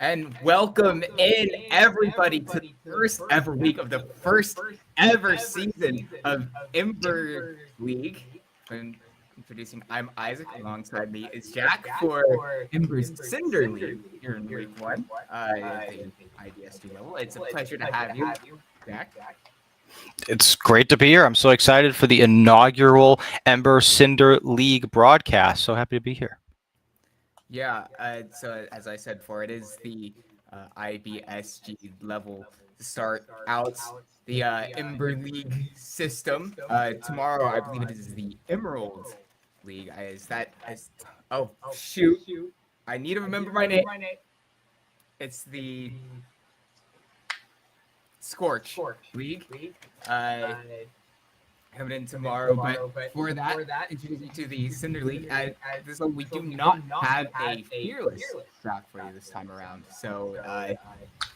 And welcome in everybody to the first ever week of the first ever season of Ember League. I'm introducing, I'm Isaac. Alongside me is Jack for Ember's Cinder League here in week one at the IBSG level. It's a pleasure to have you, Jack. It's great to be here. I'm so excited for the inaugural Ember Cinder League broadcast. So happy to be here. Yeah, so as I said before, it is the IBSG level to start out the Ember League system. Tomorrow, I believe it is the Emerald League. Oh, shoot. I need to remember my name. It's the Scorch League. Coming in tomorrow, but for that, introduce you to the Cinder League. This one, we do not have a Fearless draft for you this time around. So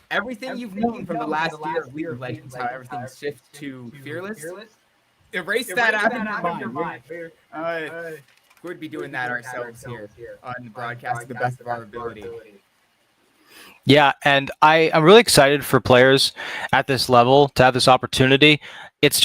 everything you've known from the last year of League of Legends, how everything shifts to Fearless, erase that out of your mind. We would be doing that ourselves here on the broadcast to the best of our ability. Yeah, and I'm really excited for players at this level to have this opportunity. It's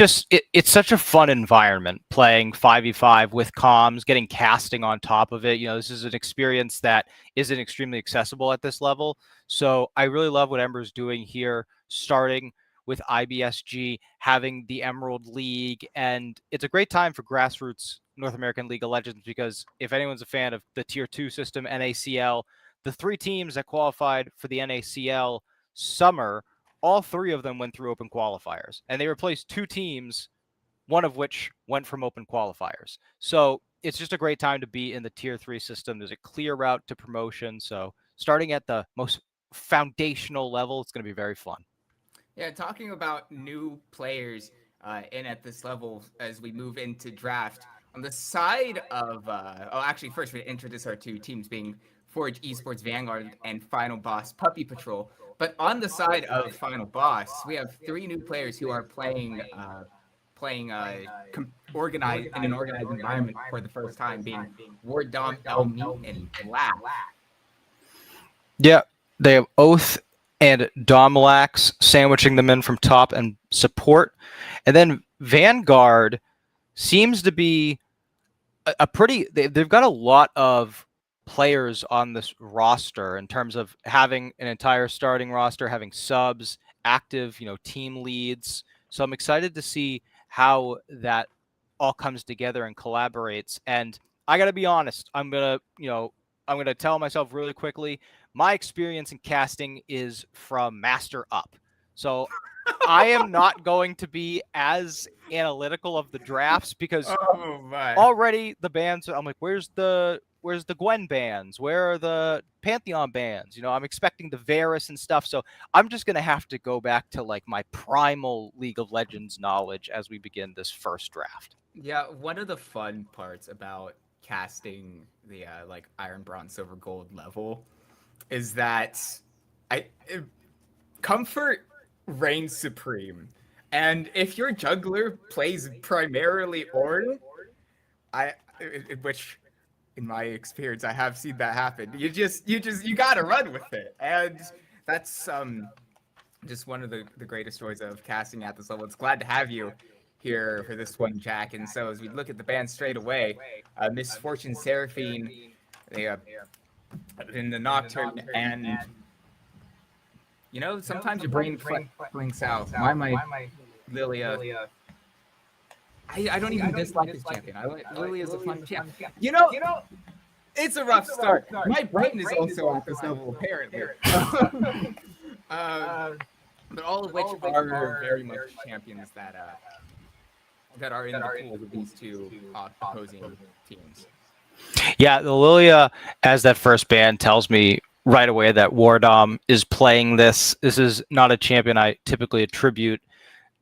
such a fun environment playing 5v5 with comms, getting casting on top of it. This is an experience that isn't extremely accessible at this level. So I really love what Ember's doing here, starting with IBSG, having the Emerald League, and it's a great time for grassroots North American League of Legends because if anyone's a fan of the Tier 2 system, NACL, the 3 teams that qualified for the NACL summer, all 3 of them went through open qualifiers, and they replaced 2 teams, one of which went from open qualifiers. So it's just a great time to be in the Tier 3 system. There's a clear route to promotion. So starting at the most foundational level, it's going to be very fun. Yeah, talking about new players in at this level as we move into draft. On the side of, actually, first we introduce our 2 teams being Forge Esports Vanguard and Final Boss Puppy Patrol. But on the side of Final Boss, we have 3 new players who are playing organized in an organized environment for the first time, being Ward Dom, Elmi, and Black. Yeah, they have Oath and Domlax sandwiching them in from top and support. And then Vanguard seems to be a pretty, they've got a lot of players on this roster in terms of having an entire starting roster, having subs, active, team leads. So I'm excited to see how that all comes together and collaborates. And I got to be honest, I'm going to tell myself really quickly, my experience in casting is from master up. So I am not going to be as analytical of the drafts because already the bands, I'm like, where's the Gwen bands? Where are the Pantheon bands? I'm expecting the Varus and stuff. So I'm just going to have to go back to like my primal League of Legends knowledge as we begin this first draft. Yeah, one of the fun parts about casting the like iron, bronze, silver, gold level is that comfort reigns supreme. And if your juggler plays primarily Ornn, which in my experience I have seen that happen, you gotta run with it. And that's just one of the greatest joys of casting at this level. It's glad to have you here for this one, Jack. And so as we look at the band straight away, Misfortune Seraphine, they in the Nocturne, and sometimes your brain blinks out. Why am I Lilia? I don't even dislike this champion. Lilia's a fun champion. It's a rough start. My brain is also at this level, apparently. But all of which are very much champions that are in the pool with these 2 opposing teams. Yeah, the Lilia as that first ban tells me right away that Wardom is playing this. This is not a champion I typically attribute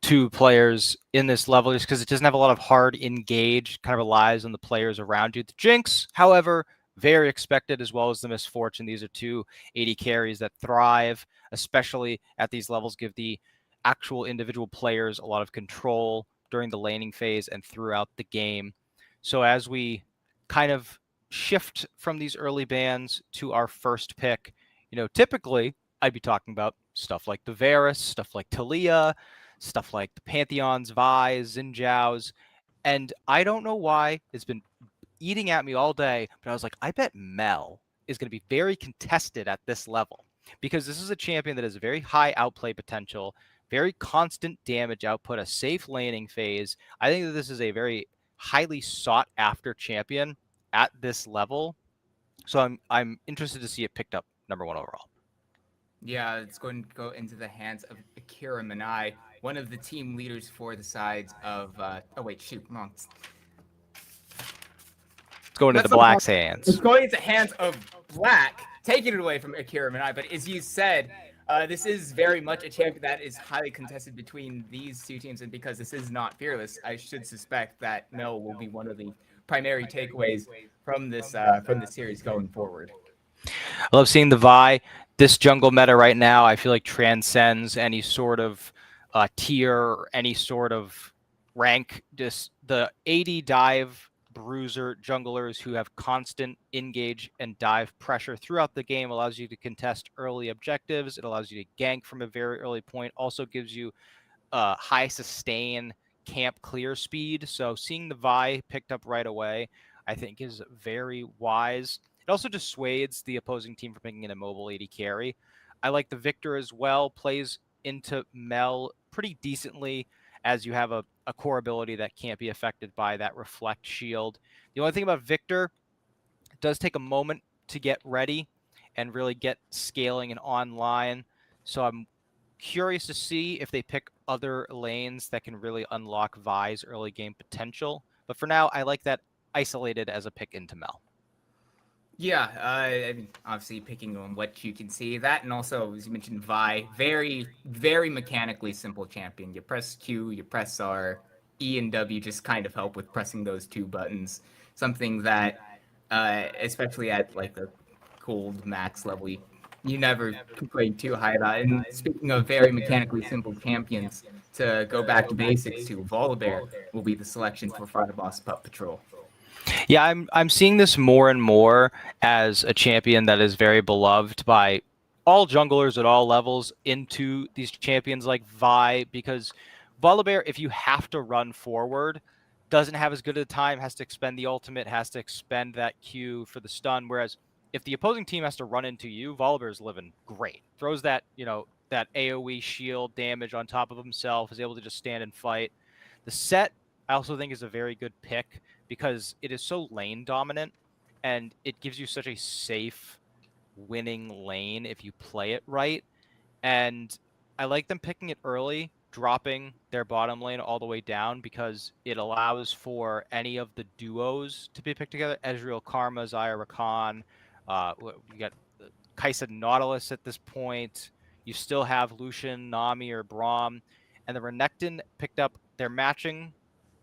to players in this level just because it doesn't have a lot of hard engage, kind of relies on the players around you. The Jinx, however, very expected, as well as the Misfortune. These are 2 AD carries that thrive, especially at these levels, give the actual individual players a lot of control during the laning phase and throughout the game. So as we kind of shift from these early bans to our first pick, typically I'd be talking about stuff like the Varus, stuff like Talia, stuff like the Pantheons, Vi, Xinjiaos. And I don't know why it's been eating at me all day, but I was like, I bet Mel is going to be very contested at this level because this is a champion that has very high outplay potential, very constant damage output, a safe laning phase. I think that this is a very highly sought after champion at this level. So I'm interested to see it picked up number 1 overall. Yeah, it's going to go into the hands of Akira Manai, one of the team leaders for the sides of wrong. It's going into the Black's hands. It's going into the hands of Black, taking it away from Akira Manai. But as you said, this is very much a champion that is highly contested between these 2 teams, and because this is not Fearless, I should suspect that Mel will be one of the primary takeaways from this series going forward. I love seeing the Vi. This jungle meta right now, I feel like transcends any sort of tier or any sort of rank. Just the AD dive bruiser junglers who have constant engage and dive pressure throughout the game. Allows you to contest early objectives. It allows you to gank from a very early point. Also gives you high sustain camp clear speed. So seeing the Vi picked up right away, I think is very wise. It also dissuades the opposing team from picking an immobile AD carry. I like the Victor as well, plays into Mel pretty decently as you have a core ability that can't be affected by that reflect shield. The only thing about Victor, it does take a moment to get ready and really get scaling and online. So I'm curious to see if they pick other lanes that can really unlock Vi's early game potential. But for now, I like that isolated as a pick into Mel. Yeah, I mean, obviously picking on what you can see. That, and also, as you mentioned, Vi, very, very mechanically simple champion. You press Q, you press R, E and W just kind of help with pressing those two buttons. Something that, especially at like the cold max level, you never complain too high about. And speaking of very mechanically simple champions, to go back to basics, to Volibear will be the selection for Final Boss Pup Patrol. Yeah, I'm seeing this more and more as a champion that is very beloved by all junglers at all levels into these champions like Vi, because Volibear, if you have to run forward, doesn't have as good a time, has to expend the ultimate, has to expend that Q for the stun. Whereas if the opposing team has to run into you, Volibear's living great. Throws that, that AoE shield damage on top of himself, is able to just stand and fight. The set, I also think, is a very good pick because it is so lane dominant and it gives you such a safe winning lane if you play it right. And I like them picking it early, dropping their bottom lane all the way down because it allows for any of the duos to be picked together. Ezreal, Karma, Zyra, Rakan. You got Kaisa Nautilus at this point. You still have Lucian, Nami, or Braum. And the Renekton picked up their matching.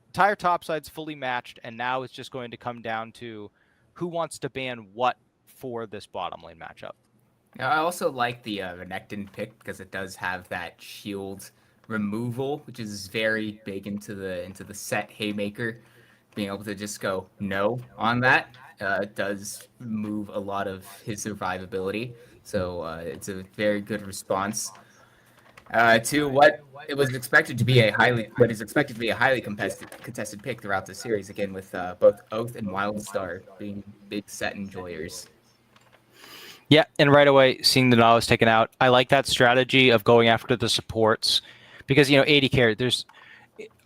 Entire top side's fully matched, and now it's just going to come down to who wants to ban what for this bottom lane matchup. I also like the Renekton pick because it does have that shield removal, which is very big into the set haymaker. Being able to just go no on that does remove a lot of his survivability. So it's a very good response to what it was expected to be what is expected to be a highly contested pick throughout the series. Again, with both Oath and Wildstar being big set enjoyers. Yeah, and right away, seeing the Nautilus taken out, I like that strategy of going after the supports because, AD carry,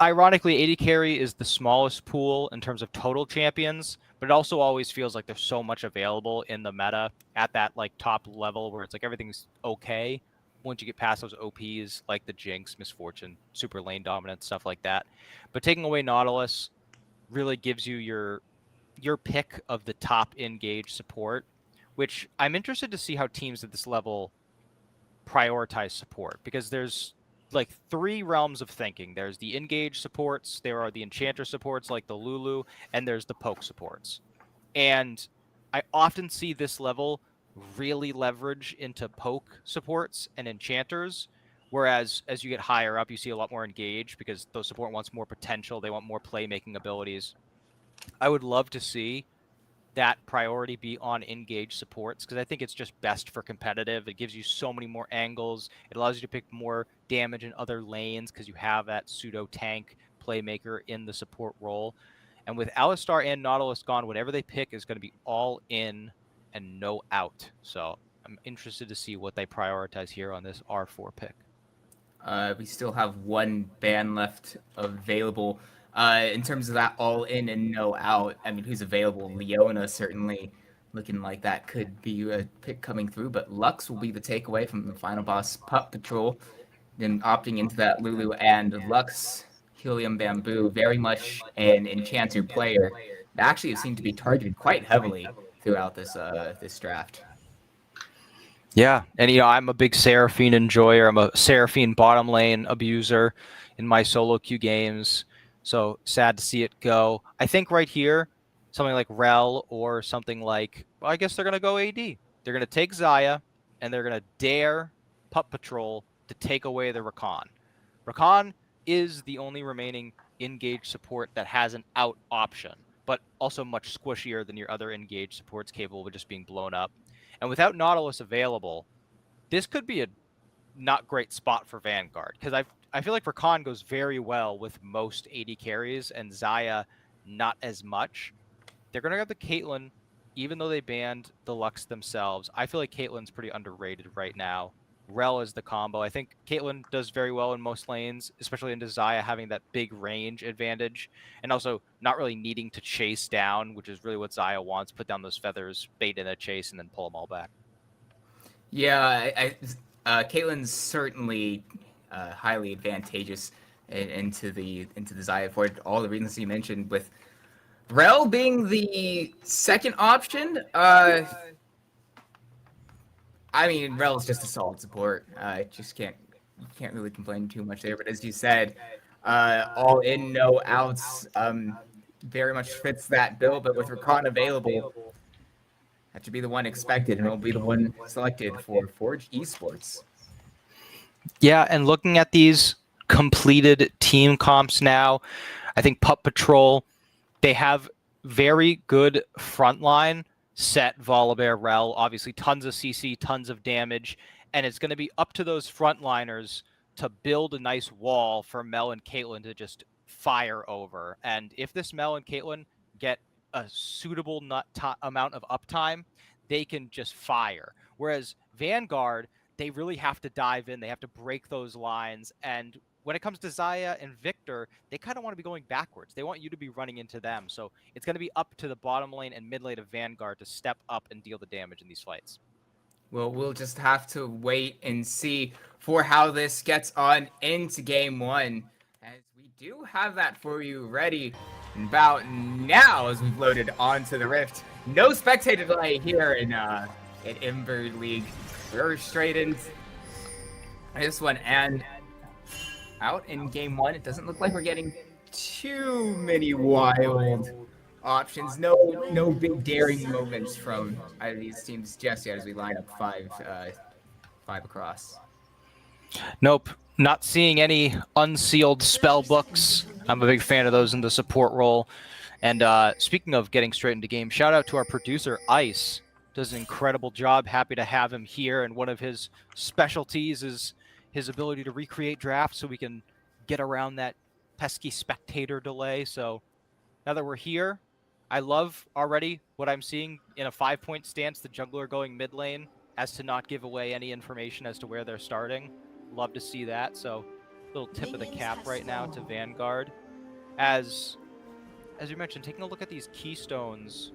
ironically, AD carry is the smallest pool in terms of total champions, but it also always feels like there's so much available in the meta at that top level where it's like everything's okay. Once you get past those OPs like the Jinx, Misfortune, super lane dominant, stuff like that. But taking away Nautilus really gives you your pick of the top engaged support, which I'm interested to see how teams at this level prioritize support because there's like three realms of thinking. There's the engage supports, there are the enchanter supports like the Lulu, and there's the poke supports. And I often see this level really leverage into poke supports and enchanters, whereas as you get higher up, you see a lot more engage because those support wants more potential, they want more playmaking abilities. I would love to see that priority be on engage supports because I think it's just best for competitive. It gives you so many more angles. It allows you to pick more damage in other lanes because you have that pseudo tank playmaker in the support role. And with Alistar and Nautilus gone, whatever they pick is going to be all in and no out. So I'm interested to see what they prioritize here on this R4 pick. We still have one ban left available. In terms of that all in and no out, I mean, who's available? Leona certainly looking like that could be a pick coming through, but Lux will be the takeaway from the final boss Pup Patrol. Then opting into that Lulu and Lux, Helium Bamboo, very much an Enchanter player that actually seemed to be targeted quite heavily throughout this draft. Yeah, and I'm a big Seraphine enjoyer. I'm a Seraphine bottom lane abuser in my solo queue games. So sad to see it go. I think right here, something like Rel or something like, well, I guess they're gonna go AD. They're gonna take Xayah and they're gonna dare Pup Patrol to take away the Rakan. Rakan is the only remaining engaged support that has an out option. but also much squishier than your other engaged supports capable of just being blown up. And without Nautilus available, this could be a not great spot for Vanguard, because I feel like Rakan goes very well with most AD carries and Xayah not as much. They're going to have the Caitlyn, even though they banned the Lux themselves. I feel like Caitlyn's pretty underrated right now. Rel is the combo. I think Caitlyn does very well in most lanes, especially into Xayah having that big range advantage, and also not really needing to chase down, which is really what Xayah wants. Put down those feathers, bait in a chase, and then pull them all back. Yeah, Caitlyn's certainly highly advantageous into the Xayah for all the reasons you mentioned, with Rel being the second option. I mean, Rel's just a solid support. Just can't really complain too much there. But as you said, all in, no outs, very much fits that bill. But with Rakan available, that should be the one expected, and it'll be the one selected for Forge Esports. Yeah, and looking at these completed team comps now, I think Pup Patrol, they have very good frontline. Set, Volibear, Rel, obviously tons of CC, tons of damage, and it's going to be up to those frontliners to build a nice wall for Mel and Caitlyn to just fire over. And if this Mel and Caitlyn get a suitable amount of uptime, they can just fire. Whereas Vanguard, they really have to dive in. They have to break those lines. And when it comes to Xayah and Victor, they kind of want to be going backwards. They want you to be running into them. So it's going to be up to the bottom lane and mid lane of Vanguard to step up and deal the damage in these fights. Well, we'll just have to wait and see for how this gets on into game one, as we do have that for you ready about now as we've loaded onto the Rift. No spectator delay here in Ember League. We're straight into this one, and out in game one, it doesn't look like we're getting too many wild options. No big daring moments from either of these teams just yet as we line up five across. Nope, not seeing any unsealed spell books. I'm a big fan of those in the support role. And speaking of getting straight into game, shout out to our producer, Ice. Does an incredible job. Happy to have him here. And one of his specialties is his ability to recreate drafts so we can get around that pesky spectator delay. So now that we're here, I love already what I'm seeing in a 5-point stance, the jungler going mid lane, as to not give away any information as to where they're starting. Love to see that. So little tip of the cap right now to Vanguard. As you mentioned, taking a look at these keystones,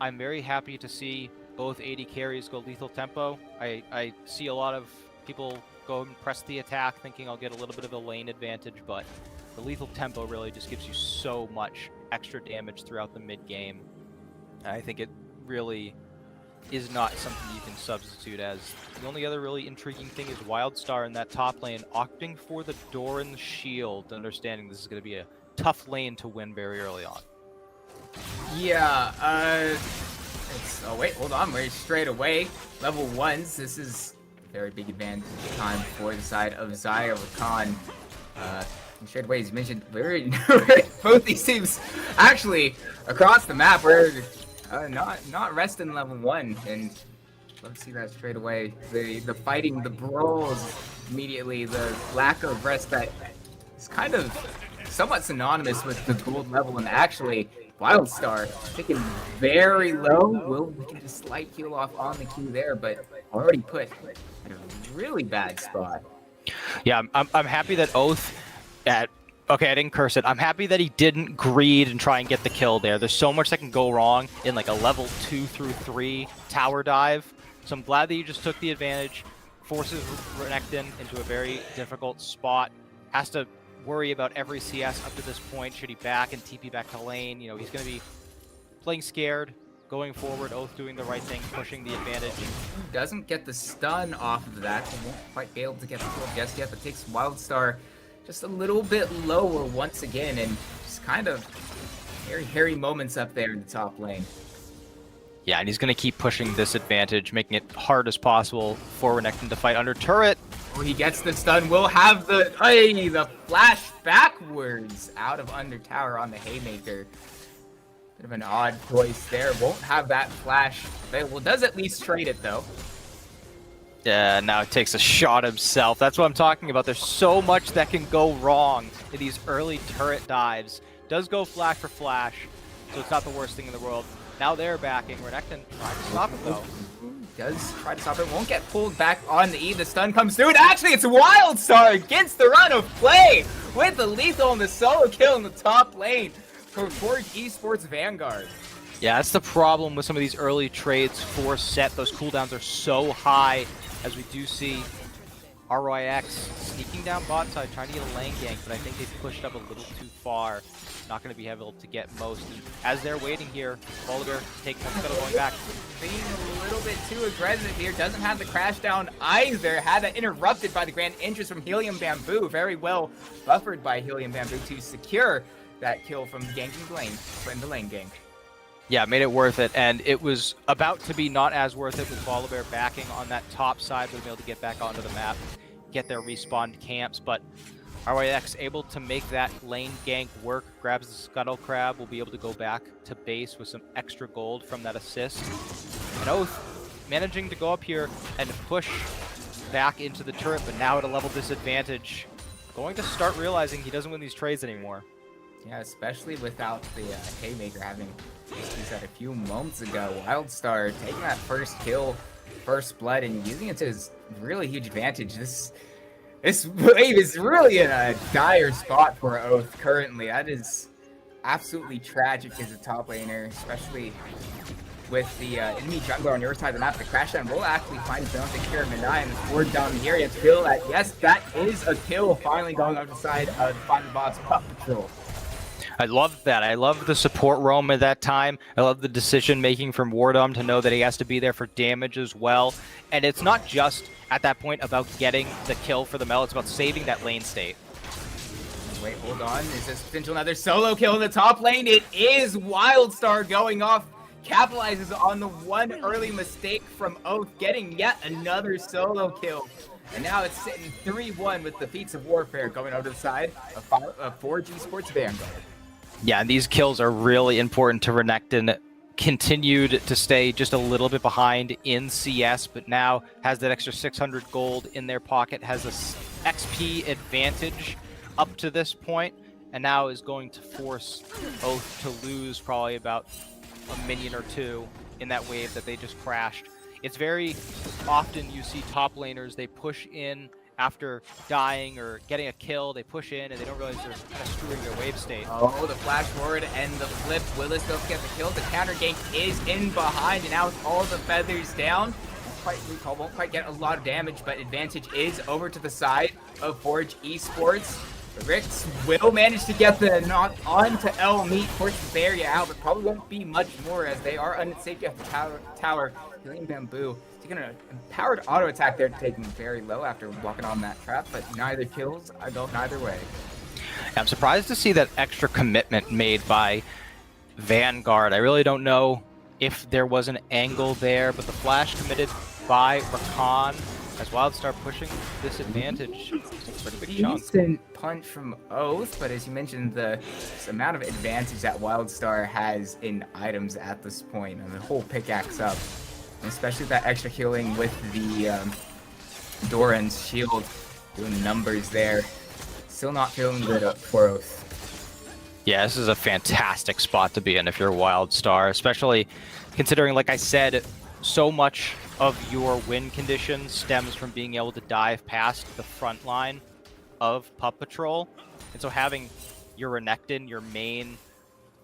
I'm very happy to see both AD carries go lethal tempo. I see a lot of people go and press the attack thinking I'll get a little bit of a lane advantage, but the lethal tempo really just gives you so much extra damage throughout the mid game. I think it really is not something you can substitute. As the only other really intriguing thing is Wildstar in that top lane opting for the door and the shield, understanding this is going to be a tough lane to win very early on. Yeah, oh wait, hold on, we're straight away. Level 1s, this is a very big advantage time for the side of Xayah Rakan. Straight away, as you mentioned, both these teams actually across the map, we're not resting level 1, and love to see that straight away. The fighting, the brawls immediately, the lack of rest that is kind of somewhat synonymous with the gold level, and actually Wildstar taken very low. Will get a slight heal off on the Q there, but already put in a really bad spot. Yeah, I'm happy that Oath okay, I didn't curse it. I'm happy that he didn't greed and try and get the kill there. There's so much that can go wrong in like a level 2 through 3 tower dive. So I'm glad that you just took the advantage, forces Renekton into a very difficult spot, has to worry about every CS up to this point. Should he back and TP back to lane? You know, he's going to be playing scared, going forward, Oath doing the right thing, pushing the advantage. Doesn't get the stun off of that, so won't quite be able to get the kill just yet, but takes Wildstar just a little bit lower once again, and just kind of very hairy moments up there in the top lane. Yeah, and he's going to keep pushing this advantage, making it hard as possible for Renekton to fight under turret. Oh, he gets the stun. We'll have the flash backwards out of under tower on the Haymaker. Bit of an odd choice there. Won't have that flash available. Does at least trade it, though. Yeah, now it takes a shot himself. That's what I'm talking about. There's so much that can go wrong in these early turret dives. Does go flash for flash, so it's not the worst thing in the world. Now they're backing. Renekton trying to stop it, though. Does try to stop it. Won't get pulled back on the E. The stun comes through. And actually, it's WildStar against the run of play with the lethal and the solo kill in the top lane for Forge Esports Vanguard. Yeah, that's the problem with some of these early trades for set. Those cooldowns are so high, as we do see RYX sneaking down bot side, trying to get a lane gank, but I think they pushed up a little too far. Not going to be able to get most. And as they're waiting here, Volibear taking one scuttle going back. Being a little bit too aggressive here. Doesn't have the crash down either. Had that interrupted by the grand interest from Helium Bamboo. Very well buffered by Helium Bamboo to secure that kill from ganking lane, from the lane gank. Yeah, made it worth it, and it was about to be not as worth it with Volibear backing on that top side, but be able to get back onto the map, get their respawned camps, but RYX able to make that lane gank work, grabs the Scuttle Crab, will be able to go back to base with some extra gold from that assist. And Oath managing to go up here and push back into the turret, but now at a level disadvantage. Going to start realizing he doesn't win these trades anymore. Yeah, especially without the Haymaker having, as we said a few moments ago, WildStar taking that first kill, first blood, and using it to his really huge advantage. This wave is really in a dire spot for Oath currently. That is absolutely tragic as a top laner, especially with the enemy jungler on your side of the map. The crash down will actually find his own, take care of Minai, and the forward down here. You have to feel that, yes, that is a kill finally going on the side of the final boss, Pup Patrol. I love that. I love the support roam at that time. I love the decision making from Wardom to know that he has to be there for damage as well. And it's not just at that point about getting the kill for the Mel, it's about saving that lane state. Wait, hold on. Is this potential another solo kill in the top lane? It is WildStar going off, capitalizes on the one early mistake from Oath, getting yet another solo kill. And now it's sitting 3-1 with the Feats of Warfare going over to the side of Forge Esports Vanguard. Yeah, and these kills are really important to Renekton. Continued to stay just a little bit behind in CS, but now has that extra 600 gold in their pocket, has a XP advantage up to this point, and now is going to force Oath to lose probably about a minion or two in that wave that they just crashed. It's very often you see top laners, they push in after dying or getting a kill, they push in and they don't realize they're kind of screwing their wave state. Oh, the flash forward and the flip. Willis does get the kill. The counter gank is in behind, and now with all the feathers down, won't quite get a lot of damage, but advantage is over to the side of Forge Esports. The Ricks will manage to get the knock onto L Meat, force the area out, but probably won't be much more as they are unsafe at the tower. Helium Bamboo taking an empowered auto attack there, taking very low after blocking on that trap, but neither kills go neither way. I'm surprised to see that extra commitment made by Vanguard. I really don't know if there was an angle there, but the flash committed by Rakan as WildStar pushing this advantage. It's a pretty big chunk. Decent punch from Oath, but as you mentioned, the amount of advantage that WildStar has in items at this point, and the whole pickaxe up, and especially that extra healing with the Doran's shield doing numbers there. Still not feeling good for Oath. Yeah, this is a fantastic spot to be in if you're WildStar, especially considering, like I said, so much of your win condition stems from being able to dive past the front line of Pup Patrol. And so having your Renekton, your main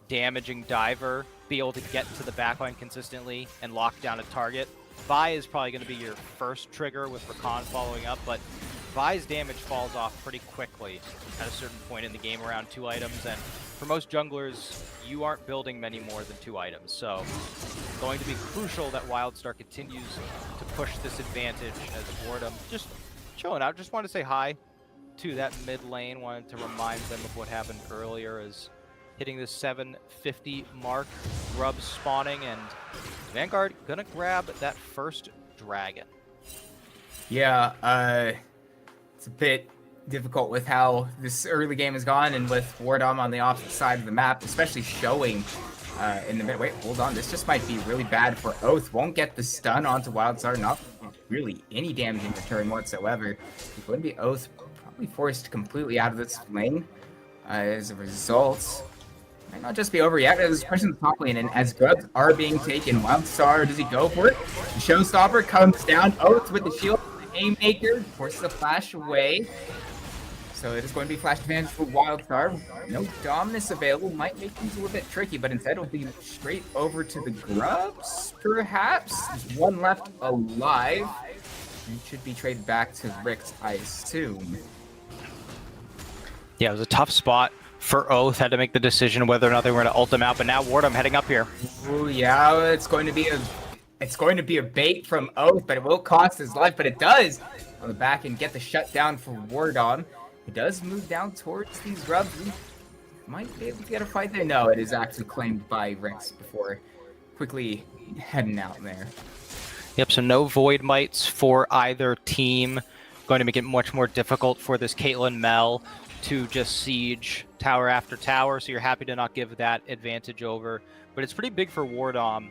damaging diver, be able to get to the backline consistently and lock down a target. Vi is probably going to be your first trigger with Rakan following up, but Vi's damage falls off pretty quickly at a certain point in the game around 2 items, and for most junglers, you aren't building many more than 2 items, so going to be crucial that WildStar continues to push this advantage as Wardom just chilling out. Just wanted to say hi to that mid lane, wanted to remind them of what happened earlier as hitting the 750 mark, grub spawning, and Vanguard gonna grab that first dragon. Yeah, it's a bit difficult with how this early game has gone, and with Wardom on the opposite side of the map, especially showing in the mid. Wait, hold on. This just might be really bad for Oath. Won't get the stun onto Wildstar. Not really any damage in return whatsoever. It's going to be Oath probably forced completely out of this lane as a result. Might not just be over yet. There's a person in the top lane, and as grubs are being taken, Wildstar, does he go for it? The Showstopper comes down. Oath with the shield. Haymaker forces a flash away. So it is going to be flash advantage for Wildstar. No Dominus available. Might make things a little bit tricky, but instead it'll be straight over to the grubs, perhaps. There's one left alive. It should be traded back to Rix, I assume. Yeah, it was a tough spot for Oath. Had to make the decision whether or not they were going to ult him out, but now Wardom heading up here. Ooh, yeah, it's going to be a bait from Oath, but it will cost his life, but it does on the back and get the shutdown for Wardom. He does move down towards these grubs. We might be able to get a fight there. No, it is actually claimed by Rix before quickly heading out there. Yep, so no Void Mites for either team. Going to make it much more difficult for this Caitlyn Mel to just siege tower after tower, so you're happy to not give that advantage over. But it's pretty big for Wardom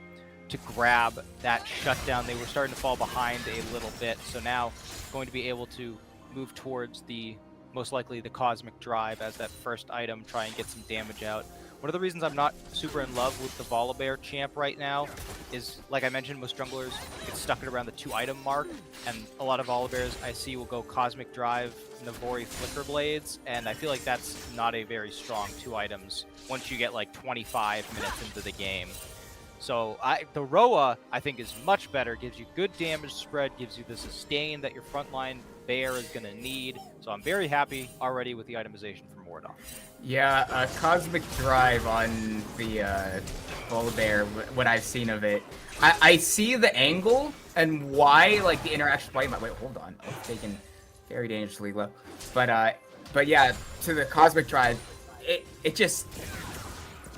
to grab that shutdown. They were starting to fall behind a little bit, so now going to be able to move towards the most likely the Cosmic Drive as that first item, try and get some damage out. One of the reasons I'm not super in love with the Volibear champ right now is, like I mentioned, most junglers get stuck at around the 2-item mark, and a lot of Volibears I see will go Cosmic Drive, Navori Flicker Blades, and I feel like that's not a very strong 2 items once you get like 25 minutes into the game. So the Roa, I think, is much better, gives you good damage spread, gives you the sustain that your frontline bear is going to need. So I'm very happy already with the itemization from Wardom. Yeah, Cosmic Drive on the Volibear, what I've seen of it. I see the angle and why, like, the interaction. Wait, hold on. Oh, taken very dangerously low. But yeah, to the Cosmic Drive, it just,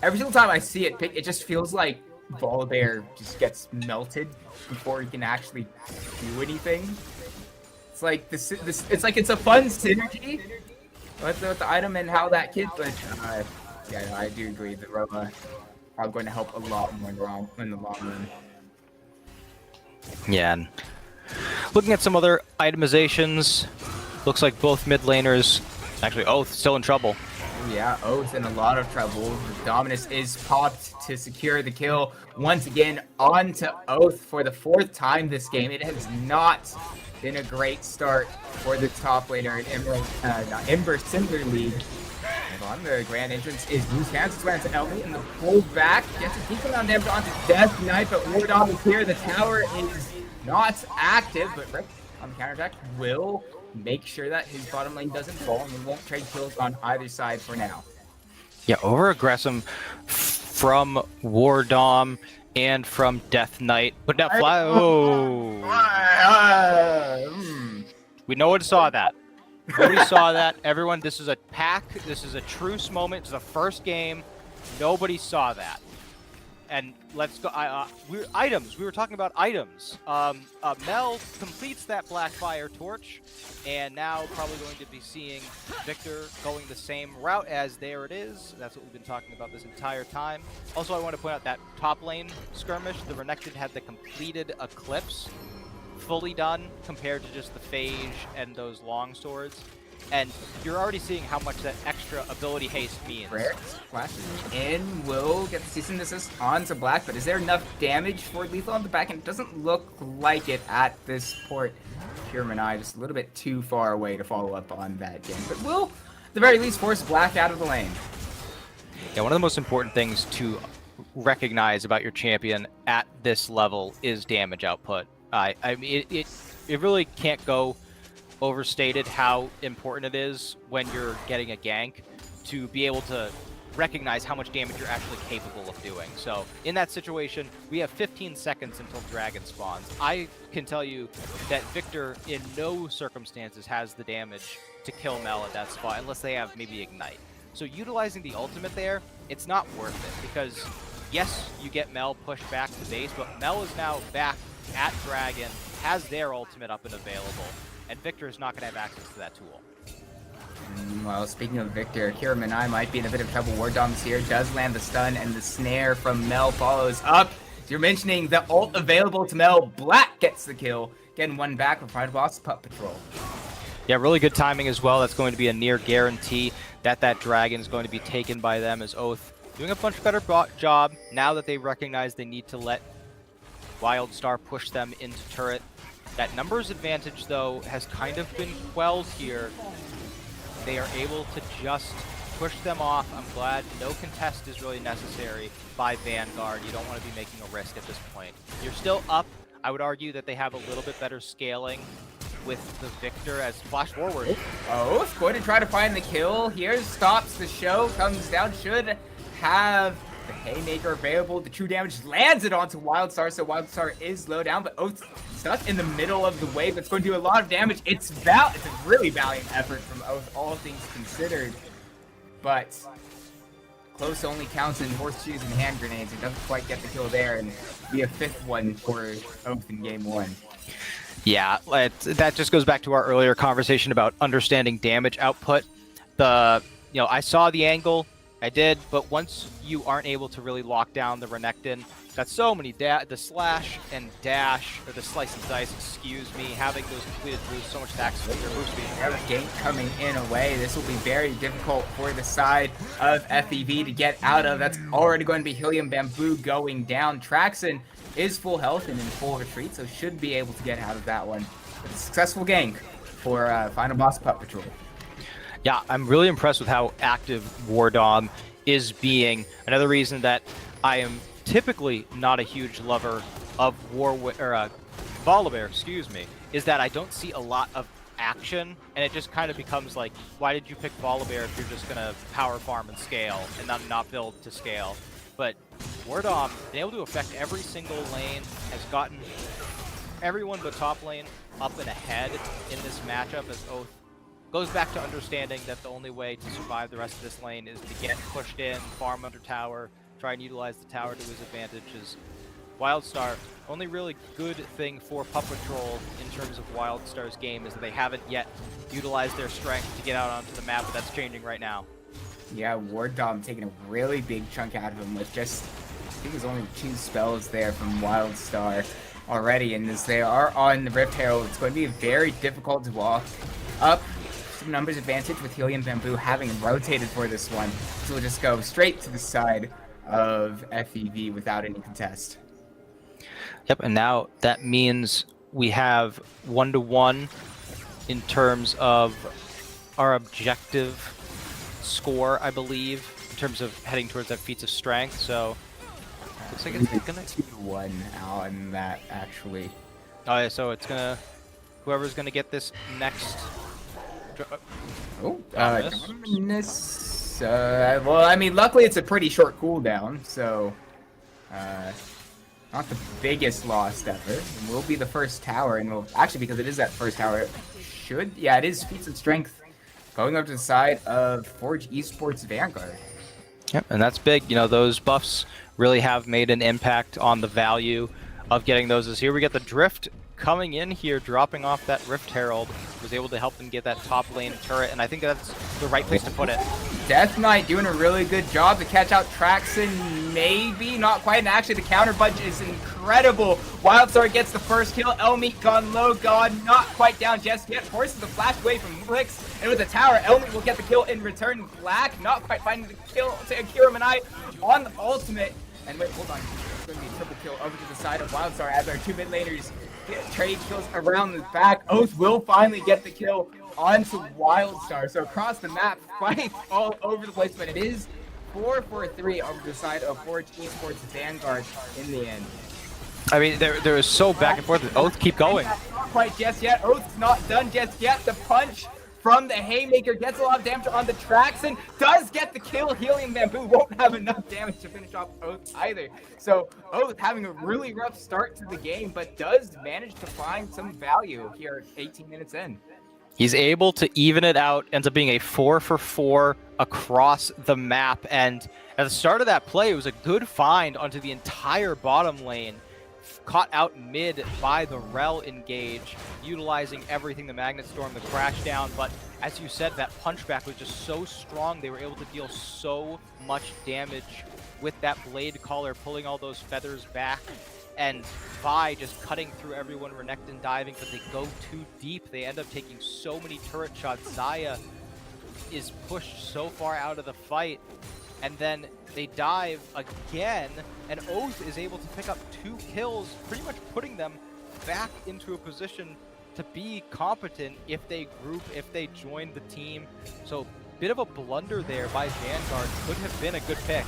every single time I see it, it just feels like Volibear just gets melted before he can actually do anything. It's like it's a fun synergy with the item and how that kid, but yeah, I do agree that Roa are going to help a lot more in the long run. Yeah, and looking at some other itemizations, looks like both mid laners, actually Oath, still in trouble. Yeah, Oath in a lot of trouble. Dominus is popped to secure the kill once again onto Oath for the 4th time this game. It has not been a great start for the top laner in Ember Cinder League. Hold on, the grand entrance is loose hands. It's to Elmi in the pull back. Gets a decent amount of damage onto Death Knight, but Wardom is here. The tower is not active, but Rick on the counterattack will make sure that his bottom lane doesn't fall, and we won't trade kills on either side for now. Yeah, over-aggressive from Wardom and from Death Knight. But now we no one saw that. Nobody saw that. Everyone, this is a pack. This is a truce moment. It's the first game. Nobody saw that. And let's go. Items. We were talking about items. Mel completes that Blackfire torch, and now probably going to be seeing Victor going the same route as there it is. That's what we've been talking about this entire time. Also, I want to point out that top lane skirmish, the Renekton had the completed Eclipse fully done compared to just the Phage and those long swords. And you're already seeing how much that extra ability haste means. Flashes in, will get the cease and desist onto Black, but is there enough damage for lethal on the back end? It doesn't look like it at this port. Pyrmani just a little bit too far away to follow up on that game, but will, at the very least, force Black out of the lane. Yeah, one of the most important things to recognize about your champion at this level is damage output. I mean, it really can't go overstated how important it is when you're getting a gank to be able to recognize how much damage you're actually capable of doing. So in that situation, we have 15 seconds until Dragon spawns. I can tell you that Victor in no circumstances has the damage to kill Mel at that spot unless they have maybe Ignite. So utilizing the ultimate there, it's not worth it because yes, you get Mel pushed back to base, but Mel is now back at Dragon, has their ultimate up and available, and Victor is not going to have access to that tool. Well, speaking of Victor, Kira Manai might be in a bit of trouble. War Dom's here, does land the stun, and the snare from Mel follows up. So you're mentioning the ult available to Mel. Black gets the kill, getting one back from Final Boss Pup Patrol. Yeah, really good timing as well. That's going to be a near guarantee that that dragon is going to be taken by them, as Oath doing a much better job now that they recognize they need to let Wildstar push them into turret. That numbers advantage, though, has kind of been quelled here. They are able to just push them off. I'm glad no contest is really necessary by Vanguard. You don't want to be making a risk at this point. You're still up. I would argue that they have a little bit better scaling with the Victor as flash forward. Oh, going to try to find the kill here. Stops the show, comes down, should have the Haymaker available. The true damage lands it onto Wildstar, so Wildstar is low down, but Oath stuck in the middle of the wave. That's going to do a lot of damage. It's a really valiant effort from Oath, all things considered. But close only counts in horseshoes and hand grenades. It doesn't quite get the kill there, and be a fifth one for Oath in game one. Yeah, that just goes back to our earlier conversation about understanding damage output. I saw the angle, I did, but once you aren't able to really lock down the Renekton, got so many the slash and dash, or the slice and dice, excuse me, having those completed moves, so much tax with your move speed. Gank coming in away. This will be very difficult for the side of FEV to get out of. That's already going to be Helium Bamboo going down. Traxon is full health and in full retreat, so should be able to get out of that one. But a successful gank for Final Boss Pup Patrol. Yeah, I'm really impressed with how active Wardom is being. Another reason that I am typically not a huge lover of Volibear, excuse me, is that I don't see a lot of action, and it just kind of becomes like, why did you pick Volibear if you're just gonna power farm and scale and not build to scale? But Wardom, being able to affect every single lane, has gotten everyone but top lane up and ahead in this matchup, as Oath goes back to understanding that the only way to survive the rest of this lane is to get pushed in, farm under tower, try and utilize the tower to his advantages. Wildstar, only really good thing for Pup Patrol in terms of Wildstar's game is that they haven't yet utilized their strength to get out onto the map, but that's changing right now. Yeah, Ward Dom taking a really big chunk out of him with just, I think there's only 2 spells there from Wildstar already, and as they are on the Rift Herald, it's going to be very difficult to walk up. Some numbers advantage with Helium Bamboo having rotated for this one, so we'll just go straight to the side of FEV without any contest. Yep, and now that means we have 1-1 in terms of our objective score, I believe, in terms of heading towards that feats of strength. So looks like it's gonna 2-1 on that actually. Oh yeah, so it's gonna whoever's gonna get this next. Dominus. Well, I mean, luckily it's a pretty short cooldown, so not the biggest loss ever. It will be the first tower, and we'll actually, because it is that first tower, it is feats of strength going over to the side of Forge Esports Vanguard. Yep, and that's big. You know, those buffs really have made an impact on the value of getting those. As here we get the Drift coming in here, dropping off that Rift Herald, was able to help them get that top lane turret, and I think that's the right place to put it. Death Knight doing a really good job to catch out Traxon, maybe, not quite, and actually the counter punch is incredible. Wildstar gets the first kill, Elmeet gone low, God not quite down just yet, forces the flash away from Blix, and with the tower, Elmeet will get the kill in return. Black not quite finding the kill to Akira Manai on the ultimate, and wait, hold on, it's going to be a triple kill over to the side of Wildstar as our 2 mid laners trade kills around the back. Oath will finally get the kill onto Wildstar. So across the map, fights all over the place, but it is 4-4-3 over the side of Forge Esports Vanguard in the end. I mean, there is so back and forth. Oath keep going. Not quite just yet. Oath's not done just yet. The punch from the Haymaker gets a lot of damage on the Traxon, does get the kill. Helium Bamboo won't have enough damage to finish off Oath either. So Oath having a really rough start to the game, but does manage to find some value here 18 minutes in. He's able to even it out, ends up being a 4-for-4 across the map, and at the start of that play, it was a good find onto the entire bottom lane. caught out mid by the Rel engage, utilizing everything, the Magnet Storm, the Crash Down, but as you said, that punchback was just so strong, they were able to deal so much damage with that Blade Caller, pulling all those feathers back, and Vi just cutting through everyone, Renekton diving, but they go too deep, they end up taking so many turret shots. Xayah is pushed so far out of the fight, and then they dive again, and Oath is able to pick up 2 kills, pretty much putting them back into a position to be competent if they group, if they join the team. So bit of a blunder there by Vanguard. Could have been a good pick.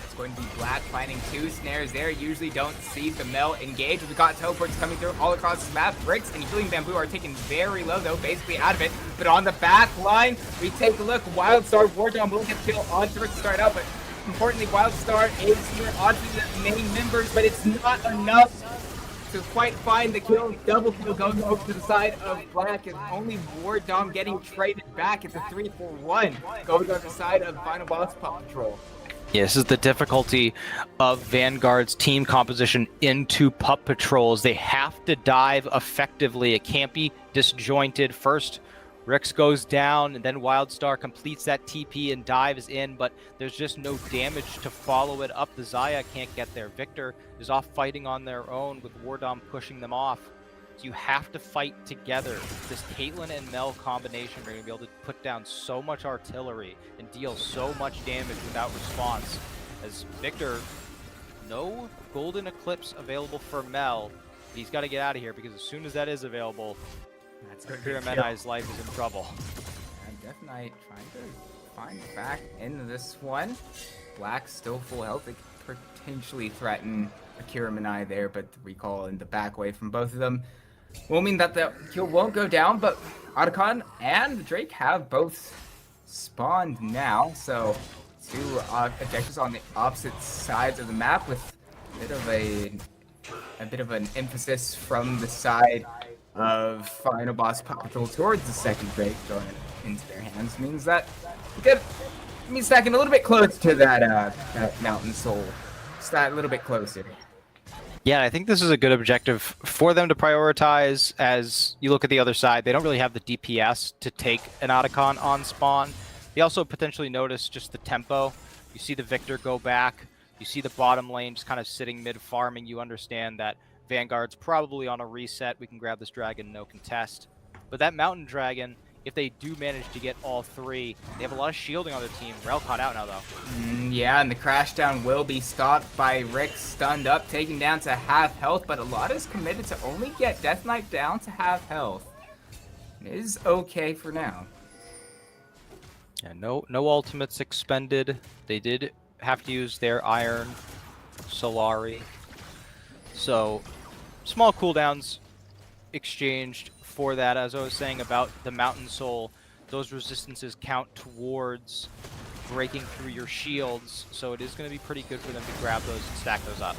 It's going to be Black finding 2 snares there. Usually don't see the Mel engage. We've got teleports coming through all across the map. Bricks and Healing Bamboo are taken very low, though, basically out of it. But on the back line, we take a look. Wildstar, Wardom will get kill on first to start out, but importantly, Wildstar is here onto the main members, but it's not enough to quite find the kill. Double kill going over to the side of Black, and only Wardom getting traded back. It's a 3-4-1 going on the side of Final Boss Paw Patrol. Yeah, this is the difficulty of Vanguard's team composition into Pup Patrols. They have to dive effectively. It can't be disjointed. First, Rix goes down, and then Wildstar completes that TP and dives in, but there's just no damage to follow it up. The Xayah can't get there. Victor is off fighting on their own with Wardom pushing them off. So you have to fight together. This Caitlyn and Mel combination are going to be able to put down so much artillery and deal so much damage without response. As Victor, no Golden Eclipse available for Mel. He's got to get out of here, because as soon as that is available, Pyramidai's life is in trouble. And Death Knight trying to find back into this one. Black still full health. They could potentially threaten Akira Manai there, but the recall in the back way from both of them will mean that the kill won't go down, but Otacon and Drake have both spawned now, so 2 objectives on the opposite sides of the map with a bit of an emphasis from the side of Final Boss Paw Patrol towards the second Drake going into their hands. Means that we could be stacking a little bit close to that Mountain Soul. Just that little bit closer. Yeah, I think this is a good objective for them to prioritize. As you look at the other side, they don't really have the DPS to take an Otacon on spawn. They also potentially notice just the tempo. You see the Victor go back. You see the bottom lane just kind of sitting mid-farming. You understand that Vanguard's probably on a reset. We can grab this dragon, no contest. But that Mountain Dragon, if they do manage to get all 3, they have a lot of shielding on their team. Rel caught out now, though. Yeah, and the crash down will be stopped by Rick, stunned up, taken down to half health, but a lot is committed to only get Death Knight down to half health. It is okay for now. Yeah, no ultimates expended. They did have to use their Iron Solari. So, small cooldowns exchanged for that. As I was saying about the Mountain Soul, those resistances count towards breaking through your shields, so it is going to be pretty good for them to grab those and stack those up.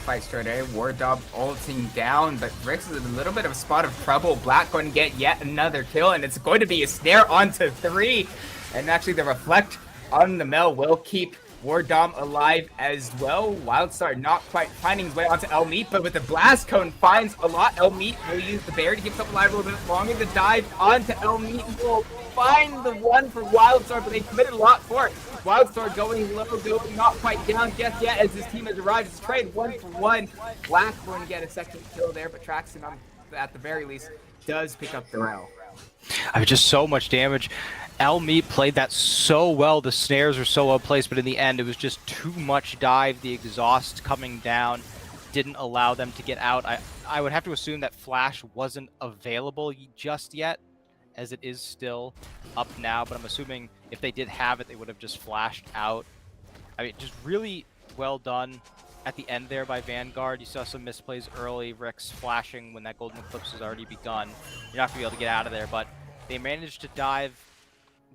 Fight straight away. Wardom ulting down, but Rix is in a little bit of a spot of trouble. Black going to get yet another kill, and it's going to be a snare onto 3. And actually the reflect on the Mel will keep Wardom alive as well. Wildstar not quite finding his way onto Elmeet, but with the Blast Cone finds a lot. Elmeet will use the barrier to keep himself alive a little bit longer. The dive onto Elmeet will find the one for Wildstar, but they committed a lot for it. Wildstar going low, going not quite down just yet as his team has arrived. It's trade 1-for-1. Black going to get a second kill there, but Traxon at the very least does pick up the Rel. I mean, just so much damage. Elmeet played that so well. The snares were so well placed, but in the end, it was just too much dive. The exhaust coming down didn't allow them to get out. I would have to assume that Flash wasn't available just yet, as it is still up now, but I'm assuming if they did have it, they would have just flashed out. I mean, just really well done at the end there by Vanguard. You saw some misplays early, Rix flashing when that Golden Eclipse has already begun. You're not going to be able to get out of there, but they managed to dive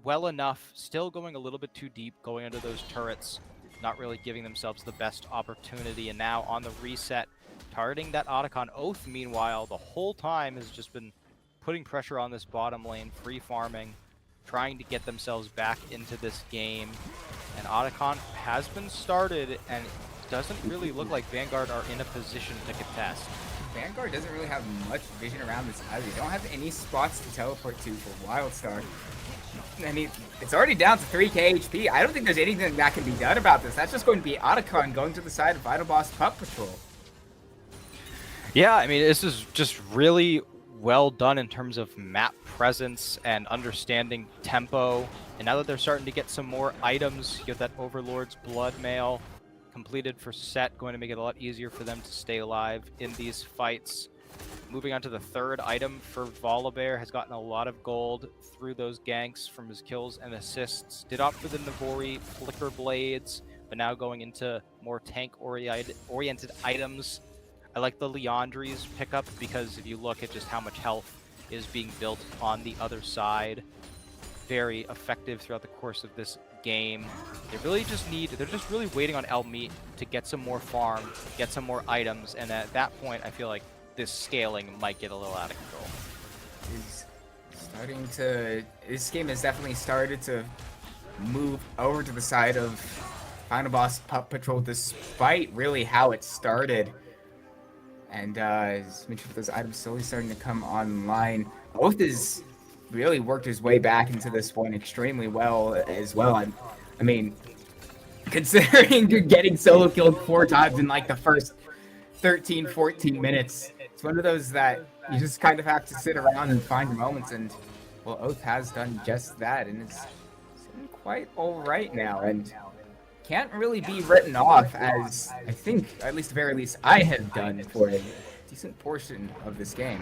well enough, still going a little bit too deep, going under those turrets, not really giving themselves the best opportunity, and now on the reset, targeting that Otacon. Oath, meanwhile, the whole time has just been putting pressure on this bottom lane, free farming, trying to get themselves back into this game. And Otacon has been started, and doesn't really look like Vanguard are in a position to contest. Vanguard doesn't really have much vision around this either. They don't have any spots to teleport to for Wildstar. I mean, it's already down to 3k HP. I don't think there's anything that can be done about this. That's just going to be Otacon going to the side of Final Boss Pup Patrol. Yeah, I mean, this is just really well done in terms of map presence and understanding tempo. And now that they're starting to get some more items, you get that Overlord's Blood Mail completed for Set, going to make it a lot easier for them to stay alive in these fights. Moving on to the third item for Volibear, has gotten a lot of gold through those ganks from his kills and assists. Did opt for the Navori Flicker Blades, but now going into more tank-oriented items. I like the Leandri's pickup because if you look at just how much health is being built on the other side, very effective throughout the course of this game. They're just really waiting on Elmeet to get some more farm, get some more items, and at that point, I feel like this scaling might get a little out of control. This game has definitely started to move over to the side of Final Boss Pup Patrol, despite really how it started. And as mentioned, those items slowly starting to come online. Oath has really worked his way back into this one extremely well as well. I mean, considering you're getting solo killed 4 times in like the first 13, 14 minutes, it's one of those that you just kind of have to sit around and find your moments. And well, Oath has done just that, and it's doing quite all right now, and can't really be written off, as I think, at least the very least, I have done for a decent portion of this game.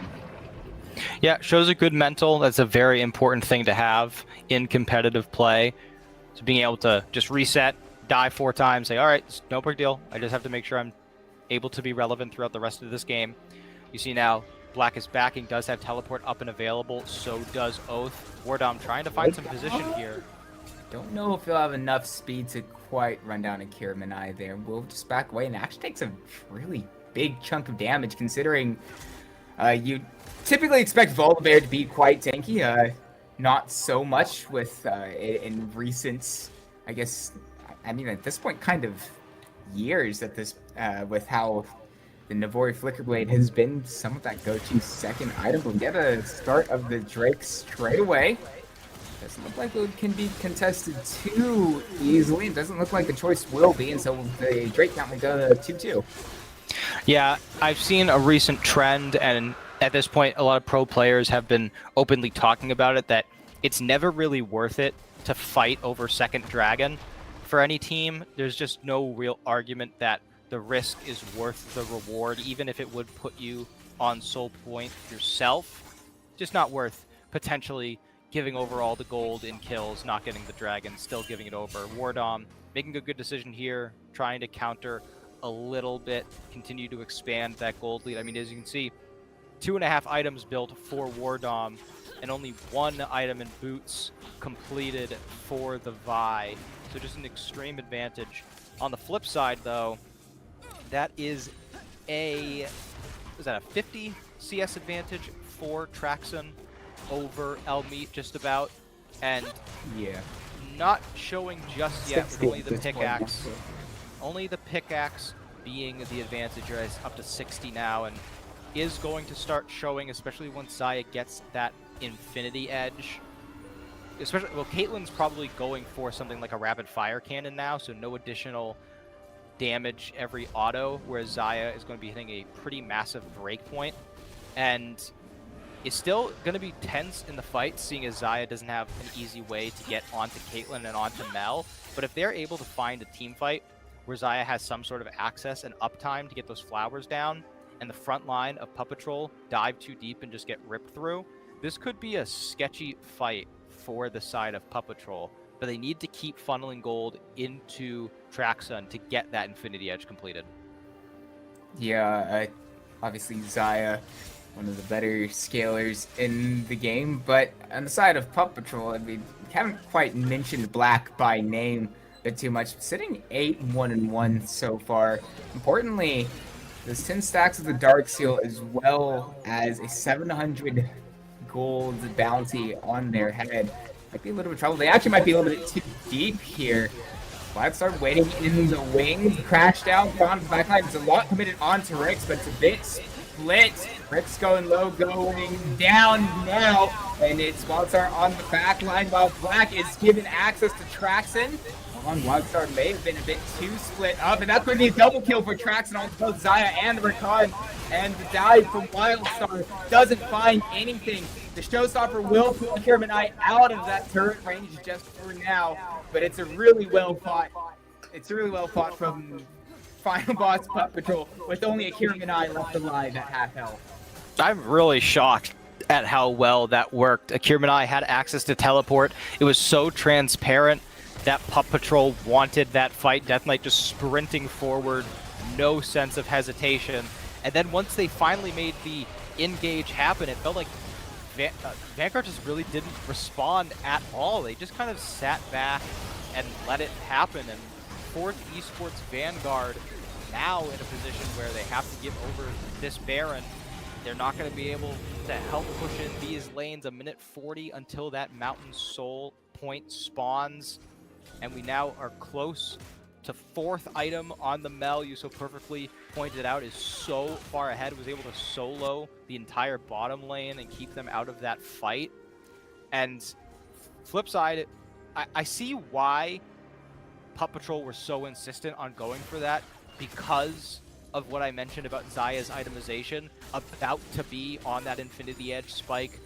Yeah, shows a good mental. That's a very important thing to have in competitive play. So being able to just reset, die 4 times, say, all right, it's no big deal. I just have to make sure I'm able to be relevant throughout the rest of this game. You see now, Black is backing, does have teleport up and available, so does Oath. Wardom trying to find some position here. Don't know if he'll have enough speed to quite run down and cure Manai there. We'll just back away, and actually takes a really big chunk of damage, considering you typically expect Volibear to be quite tanky. Not so much with in recent, I guess, I mean at this point kind of years at this with how the Navori Flicker Blade has been some of that go-to second item. We'll get a start of the Drake straight away. Doesn't look like it can be contested too easily. It doesn't look like the choice will be, and so the Drake count will go 2-2. Yeah, I've seen a recent trend, and at this point, a lot of pro players have been openly talking about it, that it's never really worth it to fight over second dragon for any team. There's just no real argument that the risk is worth the reward, even if it would put you on soul point yourself. Just not worth potentially giving over all the gold in kills, not getting the dragon, still giving it over. Wardom making a good decision here, trying to counter a little bit, continue to expand that gold lead. I mean, as you can see, 2.5 items built for Wardom, and only 1 item in boots completed for the Vi. So just an extreme advantage. On the flip side, though, that is a 50 CS advantage for Traxon over Elmeet, just about, and yeah, not showing just yet with only the pickaxe. Only the pickaxe being the advantage, is up to 60 now, and is going to start showing, especially once Xayah gets that Infinity Edge. Especially, well, Caitlyn's probably going for something like a rapid fire cannon now, so no additional damage every auto, whereas Xayah is going to be hitting a pretty massive breakpoint, and it's still going to be tense in the fight, seeing as Xayah doesn't have an easy way to get onto Caitlyn and onto Mel. But if they're able to find a team fight where Xayah has some sort of access and uptime to get those flowers down, and the front line of Pup Patrol dive too deep and just get ripped through, this could be a sketchy fight for the side of Pup Patrol. But they need to keep funneling gold into Traxon to get that Infinity Edge completed. Yeah, obviously Xayah, one of the better scalers in the game, but on the side of Pup Patrol, I mean, we haven't quite mentioned Black by name a bit too much. Sitting 8-1-1 so far. Importantly, there's 10 stacks of the Dark Seal, as well as a 700 gold bounty on their head. Might be a little bit of trouble. They actually might be a little bit too deep here. Wildstar waiting in the wings, crash down, gone to the backline. It's a lot committed onto Rix, but it's a bit split. Rix going low, going down now, and it's Wildstar on the backline while Black is given access to Traxon. Wildstar may have been a bit too split up, and that's going to be a double kill for Traxon on both Zaya and Rakan. And the dive from Wildstar doesn't find anything. The showstopper will pull Kiramanai out of that turret range just for now, but it's a really well fought. It's really well fought from Final Boss Pup Patrol with only a Kiramanai left alive at half health. I'm really shocked at how well that worked. Akiramanai had access to teleport. It was so transparent that Pup Patrol wanted that fight. Death Knight just sprinting forward, no sense of hesitation. And then once they finally made the engage happen, it felt like Vanguard just really didn't respond at all. They just kind of sat back and let it happen. And fourth Esports Vanguard now in a position where they have to give over this Baron. They're not going to be able to help push in these lanes. 1:40 until that Mountain Soul point spawns. And we now are close to fourth item on the Mel. You so perfectly pointed out is so far ahead, was able to solo the entire bottom lane and keep them out of that fight. And flip side, I see why Pup Patrol were so insistent on going for that, because of what I mentioned about Zaya's itemization, about to be on that Infinity Edge spike,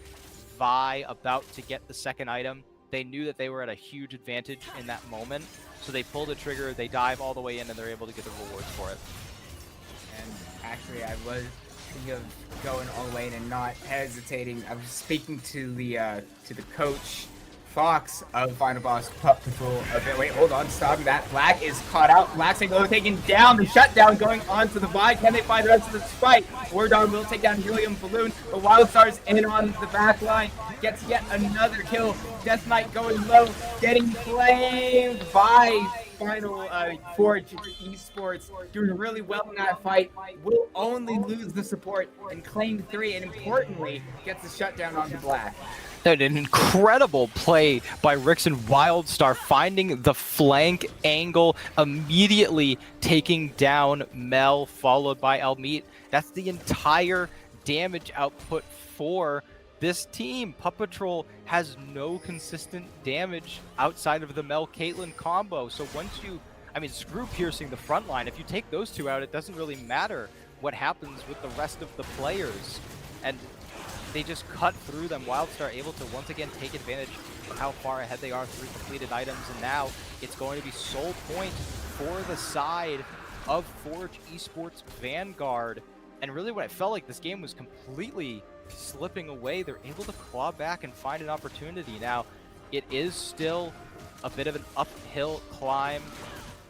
Vi about to get the second item. They knew that they were at a huge advantage in that moment, so they pull the trigger, they dive all the way in, and they're able to get the rewards for it. And actually, I was thinking of going all the way in and not hesitating. I was speaking to the coach, Fox of Final Boss Pup Patrol. Wait, hold on, stopping that. Black is caught out. Black's taken down. The shutdown going on to the Vi. Can they find the rest of the fight? Wardon will take down Helium Balloon, but Wildstar's in on the back line. Gets yet another kill. Death Knight going low, getting flamed by Final Forge Esports, doing really well in that fight. Will only lose the support and claim 3, and importantly, gets the shutdown on the Black. An incredible play by Rix and Wildstar, finding the flank angle, immediately taking down Mel, followed by Elmeet. That's the entire damage output for this team. Pup Patrol has no consistent damage outside of the Mel-Caitlyn combo. So once you, screw piercing the front line. If you take those two out, it doesn't really matter what happens with the rest of the players. And they just cut through them. Wildstar able to once again take advantage of how far ahead they are through completed items, and now it's going to be sole point for the side of Forge Esports Vanguard. And really what I felt like this game was completely slipping away. They're able to claw back and find an opportunity. Now, it is still a bit of an uphill climb.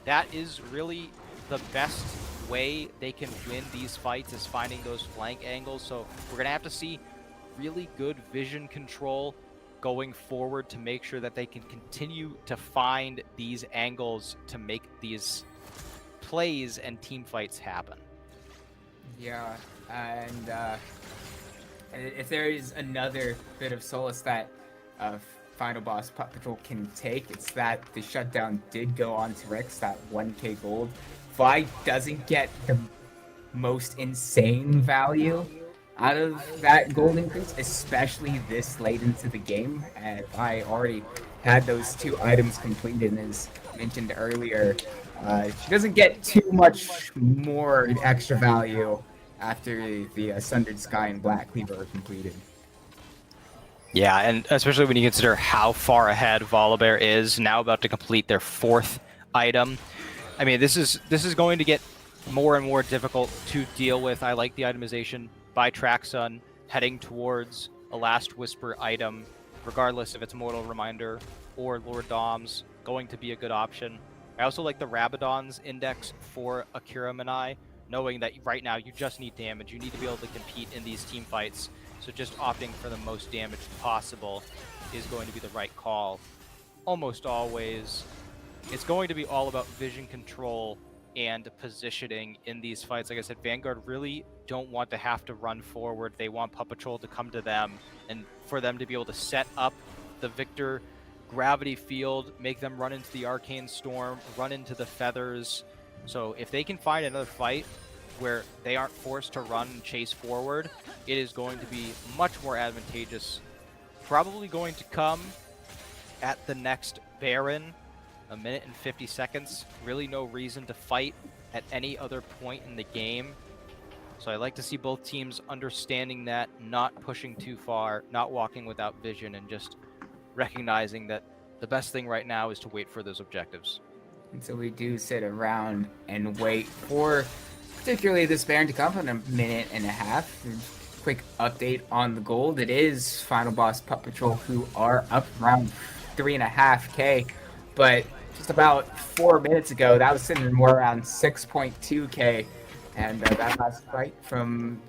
That is really the best way they can win these fights, is finding those flank angles. So we're going to have to see really good vision control going forward to make sure that they can continue to find these angles to make these plays and team fights happen. Yeah, and if there is another bit of solace that Final Boss Pup Patrol can take, it's that the shutdown did go on to Rix, that 1k gold. Vi doesn't get the most insane value out of that gold increase, especially this late into the game. And I already had those 2 items completed, and as mentioned earlier, she doesn't get too much more extra value after the Sundered Sky and Black Cleaver are completed. Yeah, and especially when you consider how far ahead Volibear is, now about to complete their 4th item. This is going to get more and more difficult to deal with. I like the itemization by Traxon heading towards a Last Whisper item, regardless if it's Mortal Reminder or Lord Dom's, going to be a good option. I also like the Rabadon's index for Akira Manai, knowing that right now you just need damage. You need to be able to compete in these team fights, so just opting for the most damage possible is going to be the right call. Almost always, it's going to be all about vision control and positioning in these fights. Like I said, Vanguard really don't want to have to run forward. They want Pup Patrol to come to them and for them to be able to set up the Victor gravity field, make them run into the Arcane Storm, run into the Feathers. So if they can find another fight where they aren't forced to run and chase forward, it is going to be much more advantageous. Probably going to come at the next Baron, 1 minute and 50 seconds. Really no reason to fight at any other point in the game. So I like to see both teams understanding that, not pushing too far, not walking without vision, and just recognizing that the best thing right now is to wait for those objectives. And so we do sit around and wait for particularly this Baron to come in 1.5 minutes. Quick update on the gold. It is Final Boss Pup Patrol, who are up around 3.5k, but just about 4 minutes ago, that was sitting more around 6.2k. And that last fight from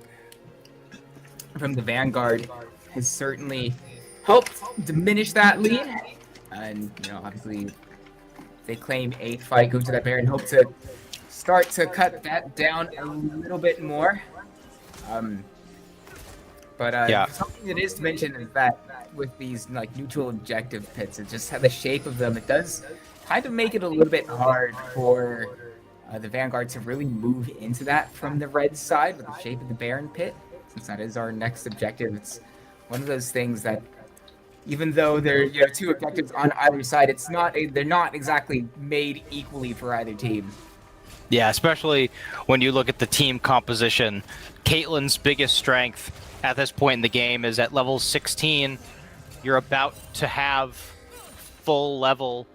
the Vanguard has certainly helped diminish that lead. And, obviously, they claim 8th fight, go to that Baron, hope to start to cut that down a little bit more. Something that is to mention is that with these neutral objective pits, it just had the shape of them. It does kind of make it a little bit hard for the Vanguard to really move into that from the red side with the shape of the Baron pit, since that is our next objective. It's one of those things that, even though there are 2 objectives on either side, they're not exactly made equally for either team. Yeah, especially when you look at the team composition. Caitlyn's biggest strength at this point in the game is at level 16. You're about to have full level,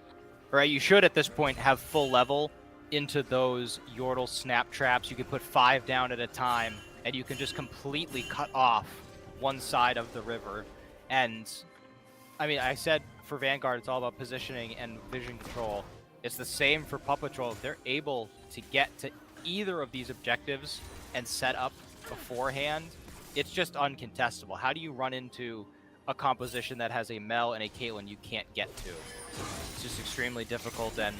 or you should at this point have full level into those Yordle snap traps. You can put 5 down at a time, and you can just completely cut off one side of the river. And I mean, I said for Vanguard, it's all about positioning and vision control. It's the same for Pup Patrol. If they're able to get to either of these objectives and set up beforehand, it's just uncontestable. How do you run into a composition that has a Mel and a Caitlyn you can't get to? It's just extremely difficult, and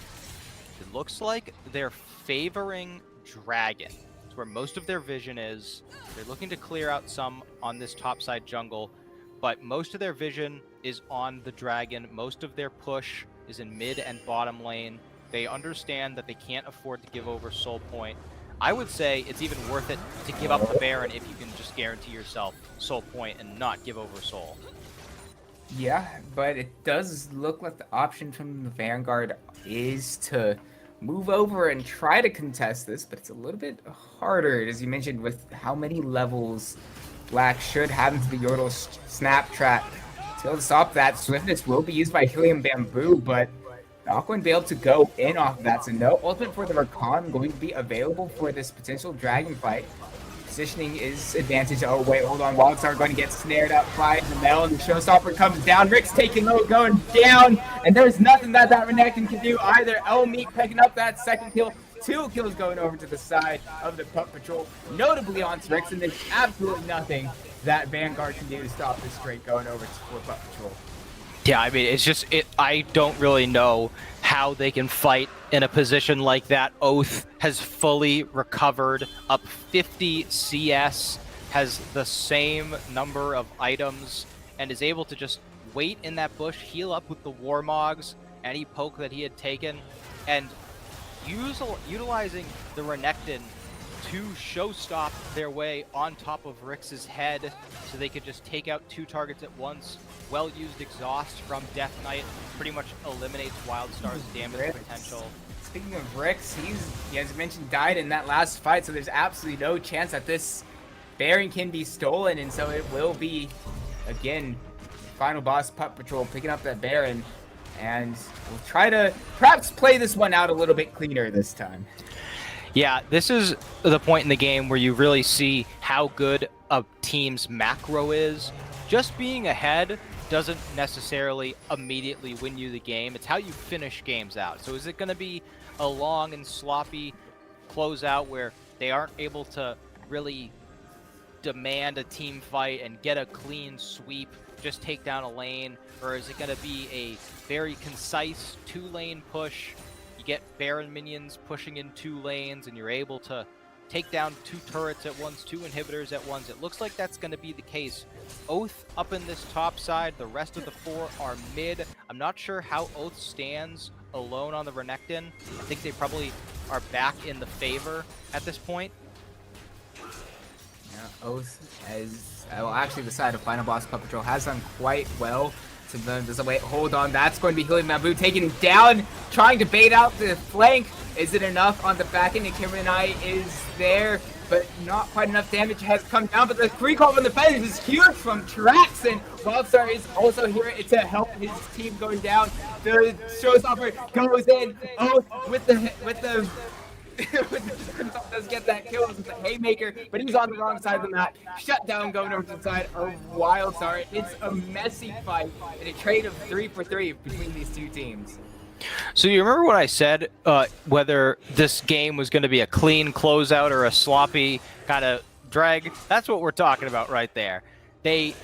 it looks like they're favoring Dragon. It's where most of their vision is. They're looking to clear out some on this topside jungle, but most of their vision is on the Dragon. Most of their push is in mid and bottom lane. They understand that they can't afford to give over Soul Point. I would say it's even worth it to give up the Baron if you can just guarantee yourself Soul Point and not give over Soul. Yeah, but it does look like the option from the Vanguard is to move over and try to contest this, but it's a little bit harder, as you mentioned, with how many levels Black should have into the Yordle snap trap. To be able to stop that, Swiftness will be used by Helium Bamboo, but not going to be able to go in off of that. So no ultimate for the Rakan going to be available for this potential Dragon fight. Positioning is advantage. Oh wait, hold on. Wildstar going to get snared up by the Mel, and the Showstopper comes down. Rick's taking low, going down, and there's nothing that Renekton can do either. Elmeek picking up that second kill. 2 kills going over to the side of the Pup Patrol, notably on Rix, and there's absolutely nothing that Vanguard can do to stop this straight going over for Pup Patrol. Yeah, I mean, I don't really know how they can fight in a position like that. Oath has fully recovered, up 50 CS, has the same number of items, and is able to just wait in that bush, heal up with the Warmogs, any poke that he had taken, and utilizing the Renekton to show-stop their way on top of Rix's head so they could just take out 2 targets at once. Well-used exhaust from Death Knight pretty much eliminates Wildstar's damage potential. Speaking of Rix, he, as mentioned, died in that last fight, so there's absolutely no chance that this Baron can be stolen, and so it will be, again, Final Boss Pup Patrol picking up that Baron, and we'll try to perhaps play this one out a little bit cleaner this time. Yeah, this is the point in the game where you really see how good a team's macro is. Just being ahead doesn't necessarily immediately win you the game. It's how you finish games out. So is it going to be a long and sloppy closeout where they aren't able to really demand a team fight and get a clean sweep, just take down a lane? Or is it going to be a very concise 2-lane push? You get Baron minions pushing in 2 lanes and you're able to take down 2 turrets at once, 2 inhibitors at once. It looks like that's going to be the case. Oath up in this top side. The rest of the 4 are mid. I'm not sure how Oath stands alone on the Renekton. I think they probably are back in the favor at this point. Yeah, Oath has, well, actually the side of Final Boss Puppet Patrol has done quite well. So then there's a wait, hold on, that's going to be Healing Bamboo taking it down, trying to bait out the flank. Is it enough on the back end? And Kiminai is there, but not quite enough damage has come down. But the recall from the fence is huge from Trax, and Wildstar is also here to help his team going down. The showstopper goes in. Oath with the does get that kill with the haymaker, but he's on the wrong side of the map. Shut down going over to the side of Wildstar. It's a messy fight and a trade of 3 for 3 between these two teams. So you remember what I said, whether this game was going to be a clean closeout or a sloppy kind of drag? That's what we're talking about right there. They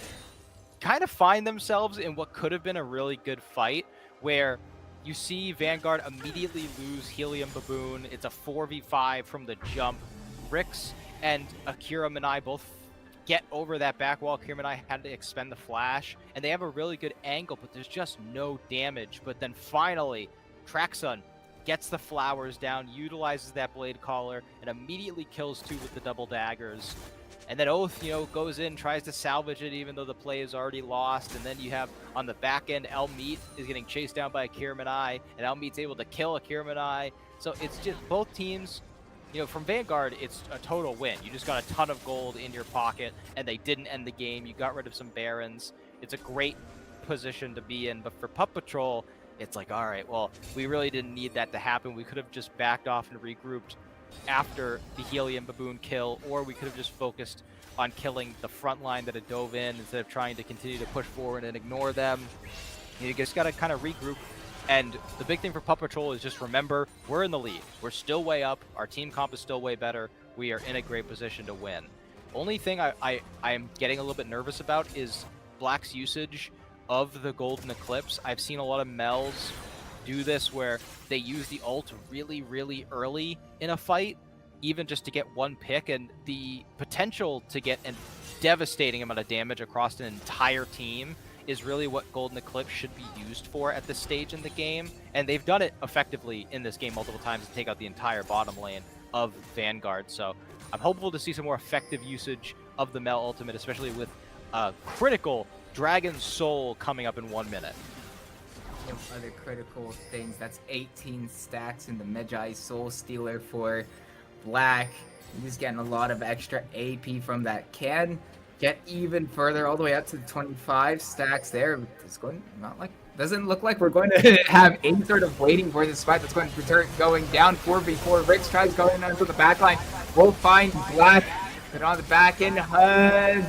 kind of find themselves in what could have been a really good fight, where you see Vanguard immediately lose Helium Baboon. It's a 4v5 from the jump. Rix and Akira Manai both get over that back wall. Akira Manai had to expend the flash, and they have a really good angle, but there's just no damage. But then finally, Traxxon gets the flowers down, utilizes that blade collar, and immediately kills 2 with the double daggers. And then Oath, goes in, tries to salvage it even though the play is already lost. And then you have on the back end, Elmeet is getting chased down by Akira Manai, and Elmeet's able to kill Akira Manai. So it's just both teams, from Vanguard, it's a total win. You just got a ton of gold in your pocket, and they didn't end the game. You got rid of some Barons. It's a great position to be in. But for Pup Patrol, it's like, all right, well, we really didn't need that to happen. We could have just backed off and regrouped after the Helium Baboon kill, or we could have just focused on killing the front line that had dove in instead of trying to continue to push forward and ignore them. You just got to kind of regroup. And the big thing for Pup Patrol is just remember, we're in the lead. We're still way up. Our team comp is still way better. We are in a great position to win. Only thing I am getting a little bit nervous about is Black's usage of the Golden Eclipse. I've seen a lot of Mels do this where they use the ult really, really early in a fight, even just to get one pick, and the potential to get a devastating amount of damage across an entire team is really what Golden Eclipse should be used for at this stage in the game. And they've done it effectively in this game multiple times to take out the entire bottom lane of Vanguard. So I'm hopeful to see some more effective usage of the Mel Ultimate, especially with a critical Dragon Soul coming up in 1 minute. Other critical things, that's 18 stacks in the Magi Soul Stealer for Black. He's getting a lot of extra AP from that. Can get even further, all the way up to 25 stacks there. It's going doesn't look like we're going to have any sort of waiting for this fight that's going to return going down 4v4. Rix tries going onto the back line. We'll find Black. But on the back end,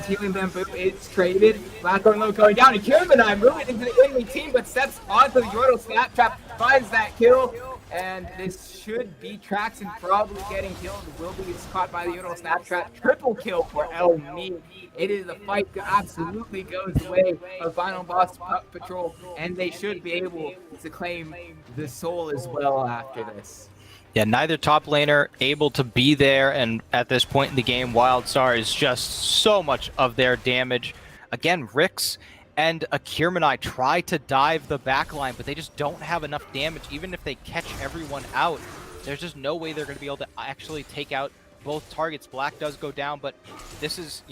Healing Bamboo is traded. Black going low, going down. And Kirmanai moving into the enemy team, but steps onto the Yordle Snap Trap, finds that kill. And this should be Traxxon probably getting killed. Will be caught by the Yordle Snap Trap. Triple kill for Elmeet. It is a fight that absolutely goes the way of Final Boss Pup Patrol. And they should be able to claim the soul as well after this. Yeah, neither top laner able to be there, and at this point in the game, Wildstar is just so much of their damage. Again, Rix and Akirmanai try to dive the backline, but they just don't have enough damage. Even if they catch everyone out, there's just no way they're going to be able to actually take out both targets. Black does go down, but this is,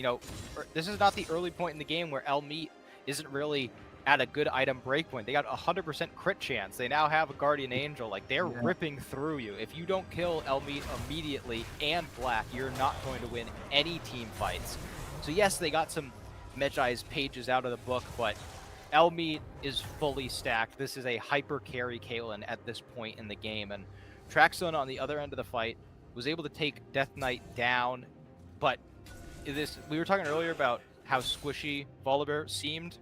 this is not the early point in the game where Elmeet isn't really at a good item breakpoint. They got 100% crit chance. They now have a Guardian Angel. Like, they're ripping through you. If you don't kill Elmeet immediately and Black, you're not going to win any team fights. So yes, they got some Medjai's pages out of the book, but Elmeet is fully stacked. This is a hyper carry Caitlyn at this point in the game. And Traxxon on the other end of the fight was able to take Death Knight down, but we were talking earlier about how squishy Volibear seemed.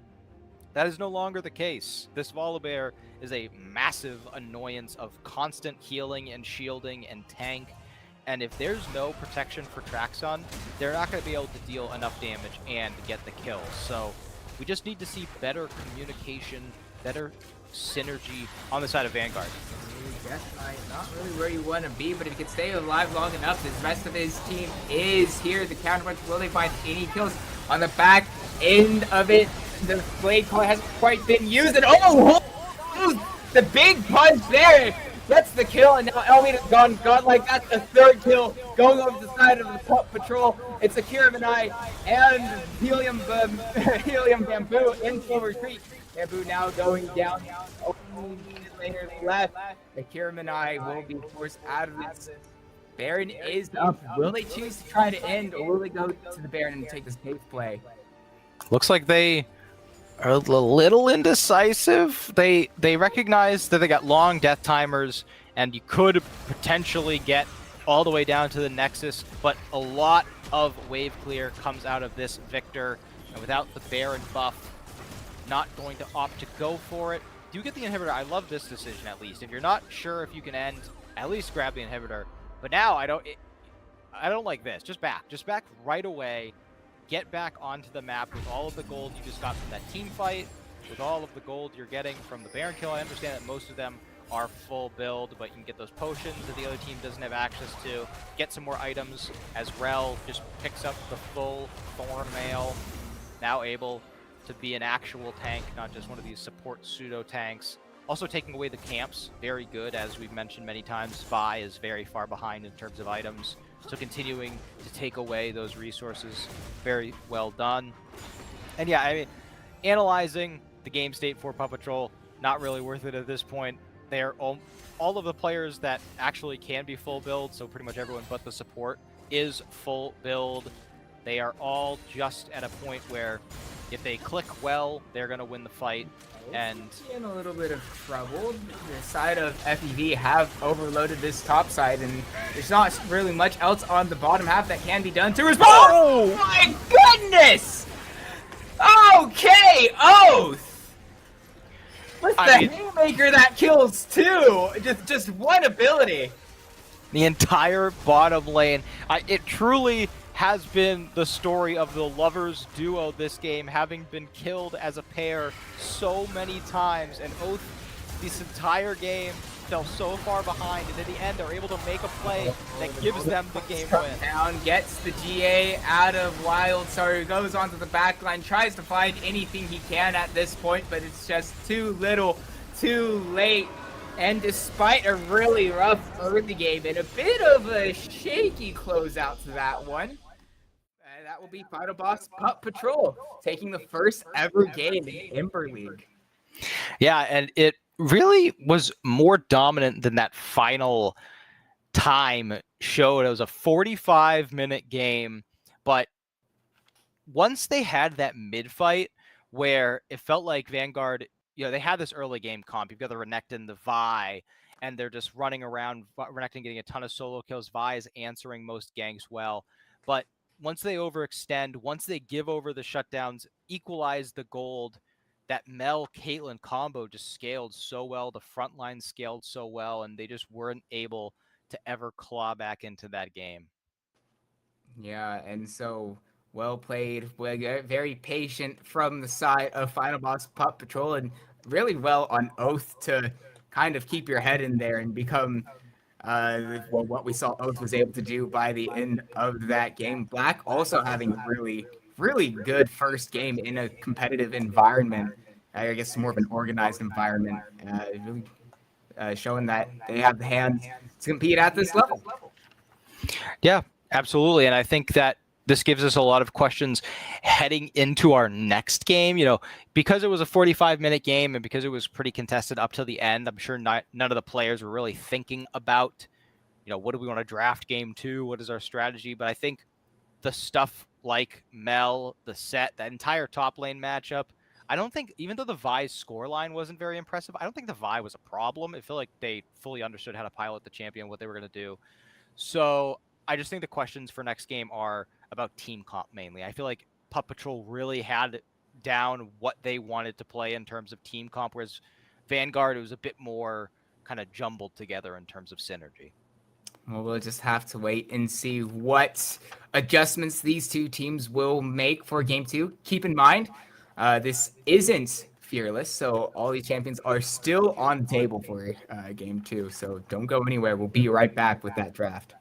That is no longer the case. This Volibear is a massive annoyance of constant healing and shielding and tank. And if there's no protection for Traxxon, they're not going to be able to deal enough damage and get the kill. So we just need to see better communication, better synergy on the side of Vanguard. Jeff Knight, not really where you want to be, but if he can stay alive long enough, the rest of his team is here. The counterpunch, will they find any kills on the back end of it? The blade call hasn't quite been used, and the big punch there gets the kill, and now Elmina's gone like that's the third kill going over the side of the Pup Patrol. It's Akira Manai and Helium Bamboo in full retreat. Bamboo now going down. Only later left. Akira Manai will be forced out of this. Baron is up. Will they choose to try to end, or will they go to the Baron and take this safe play? Looks like they are a little indecisive. They recognize that they got long death timers, and you could potentially get all the way down to the Nexus, but a lot of wave clear comes out of this Victor, and without the Baron buff, not going to opt to go for it. Do get the inhibitor. I love this decision, at least. If you're not sure if you can end, at least grab the inhibitor. But now I don't like this. Just back right away. Get back onto the map with all of the gold you just got from that team fight, with all of the gold you're getting from the Baron kill. I understand that most of them are full build, but you can get those potions that the other team doesn't have access to. Get some more items as Rel just picks up the full Thorn Mail, now able to be an actual tank, not just one of these support pseudo tanks. Also taking away the camps, very good. As we've mentioned many times, Vi is very far behind in terms of items. So continuing to take away those resources, very well done. And yeah, I mean, analyzing the game state for Pup Patrol, not really worth it at this point. They're all of the players that actually can be full build, so pretty much everyone but the support is full build. They are all just at a point where if they click well, they're going to win the fight. And in a little bit of trouble. The side of FEV have overloaded this top side, and there's not really much else on the bottom half that can be done to respond. Oh my goodness! Okay, Oath! What's the haymaker that kills two? Just one ability. The entire bottom lane. It truly has been the story of the lovers duo this game, having been killed as a pair so many times, and Oath this entire game fell so far behind, and in the end are able to make a play that gives them the game win. Down, gets the GA out of Wild, so goes onto the back line, tries to find anything he can at this point, but it's just too little, too late. And despite a really rough early game and a bit of a shaky closeout to that one, that will be final boss Pup Patrol taking the first ever game in Ember League. Yeah, and it really was more dominant than that final time showed. It was a 45-minute game, but once they had that mid-fight where it felt like Vanguard, they had this early game comp. You've got the Renekton, the Vi, and they're just running around, Renekton getting a ton of solo kills. Vi is answering most ganks well, but once they overextend, once they give over the shutdowns, equalize the gold, that Mel-Caitlyn combo just scaled so well. The front line scaled so well, and they just weren't able to ever claw back into that game. Yeah, and so well played, very patient from the side of final boss Pup Patrol, and really well on Oath to kind of keep your head in there and become what we saw Oath was able to do by the end of that game. Black also having a really good first game in a competitive environment. I guess more of an organized environment, really showing that they have the hands to compete at this level. Yeah, absolutely. And I think that this gives us a lot of questions heading into our next game. Because it was a 45-minute game and because it was pretty contested up to the end, I'm sure none of the players were really thinking about, what do we want to draft game 2? What is our strategy? But I think the stuff like Mel, the set, that entire top lane matchup, I don't think, even though the Vi's scoreline wasn't very impressive, I don't think the Vi was a problem. I feel like they fully understood how to pilot the champion, what they were going to do. So I just think the questions for next game are about team comp mainly. I feel like Pup Patrol really had down what they wanted to play in terms of team comp, whereas Vanguard, it was a bit more kind of jumbled together in terms of synergy. Well, we'll just have to wait and see what adjustments these two teams will make for Game 2. Keep in mind, this isn't Fearless. So all these champions are still on the table for game 2. So don't go anywhere. We'll be right back with that draft.